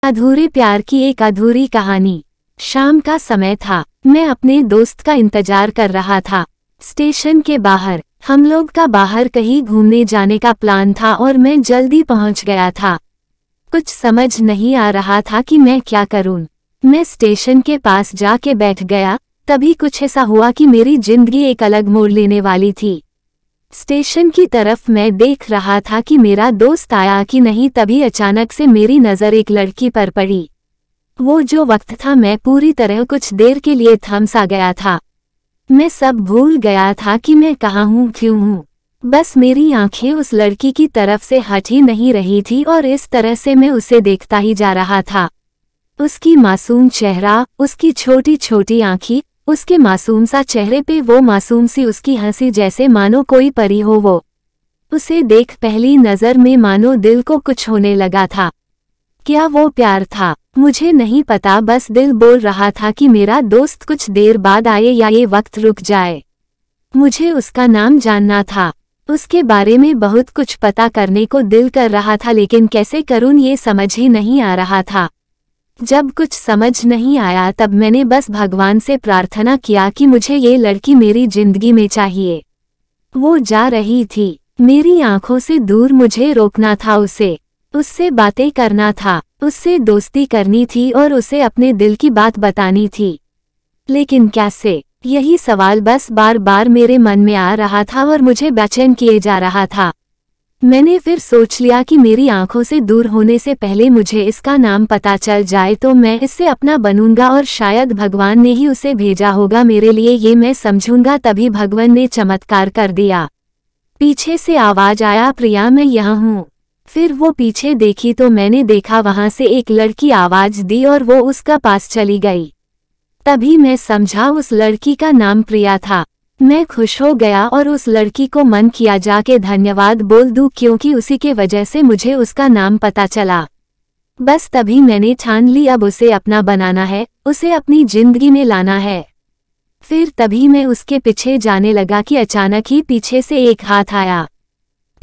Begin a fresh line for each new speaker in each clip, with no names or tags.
अधूरे प्यार की एक अधूरी कहानी। शाम का समय था। मैं अपने दोस्त का इंतजार कर रहा था। स्टेशन के बाहर हम लोग का बाहर कहीं घूमने जाने का प्लान था और मैं जल्दी पहुंच गया था। कुछ समझ नहीं आ रहा था कि मैं क्या करूं। मैं स्टेशन के पास जाके बैठ गया। तभी कुछ ऐसा हुआ कि मेरी जिंदगी एक अलग मोड़ लेने वाली थी। स्टेशन की तरफ मैं देख रहा था कि मेरा दोस्त आया कि नहीं, तभी अचानक से मेरी नज़र एक लड़की पर पड़ी। वो जो वक्त था, मैं पूरी तरह कुछ देर के लिए थम सा गया था। मैं सब भूल गया था कि मैं कहाँ हूँ, क्यों हूँ। बस मेरी आंखें उस लड़की की तरफ से हट ही नहीं रही थी और इस तरह से मैं उसे देखता ही जा रहा था। उसकी मासूम चेहरा, उसकी छोटी छोटी आंखें, उसके मासूम सा चेहरे पे वो मासूम सी उसकी हंसी, जैसे मानो कोई परी हो वो। उसे देख पहली नज़र में मानो दिल को कुछ होने लगा था। क्या वो प्यार था? मुझे नहीं पता, बस दिल बोल रहा था कि मेरा दोस्त कुछ देर बाद आए या ये वक्त रुक जाए। मुझे उसका नाम जानना था। उसके बारे में बहुत कुछ पता करने को दिल कर रहा था, लेकिन कैसे करूं ये समझ ही नहीं आ रहा था। जब कुछ समझ नहीं आया तब मैंने बस भगवान से प्रार्थना किया कि मुझे ये लड़की मेरी जिंदगी में चाहिए। वो जा रही थी, मेरी आंखों से दूर, मुझे रोकना था उसे। उससे बातें करना था, उससे दोस्ती करनी थी और उसे अपने दिल की बात बतानी थी। लेकिन कैसे? यही सवाल बस बार बार मेरे मन में आ रहा था और मुझे बेचैन किए जा रहा था। मैंने फिर सोच लिया कि मेरी आंखों से दूर होने से पहले मुझे इसका नाम पता चल जाए तो मैं इससे अपना बनूंगा और शायद भगवान ने ही उसे भेजा होगा मेरे लिए, ये मैं समझूंगा। तभी भगवान ने चमत्कार कर दिया। पीछे से आवाज आया, प्रिया मैं यहाँ हूँ। फिर वो पीछे देखी तो मैंने देखा वहां से एक लड़की आवाज दी और वो उसका पास चली गई। तभी मैं समझा उस लड़की का नाम प्रिया था। मैं खुश हो गया और उस लड़की को मन किया जाके धन्यवाद बोल दूं, क्योंकि उसी के वजह से मुझे उसका नाम पता चला। बस तभी मैंने ठान ली, अब उसे अपना बनाना है, उसे अपनी जिंदगी में लाना है। फिर तभी मैं उसके पीछे जाने लगा कि अचानक ही पीछे से एक हाथ आया।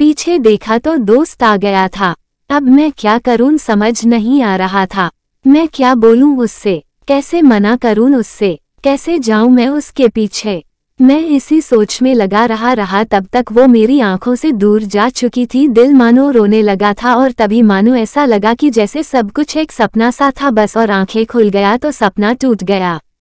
पीछे देखा तो दोस्त आ गया था। अब मैं क्या करूं समझ नहीं आ रहा था। मैं क्या बोलूं उससे, कैसे मना करूं उससे, कैसे जाऊं मैं उसके पीछे। मैं इसी सोच में लगा रहा तब तक वो मेरी आंखों से दूर जा चुकी थी। दिल मानो रोने लगा था और तभी मानो ऐसा लगा कि जैसे सब कुछ एक सपना सा था बस, और आंखें खुल गया तो सपना टूट गया।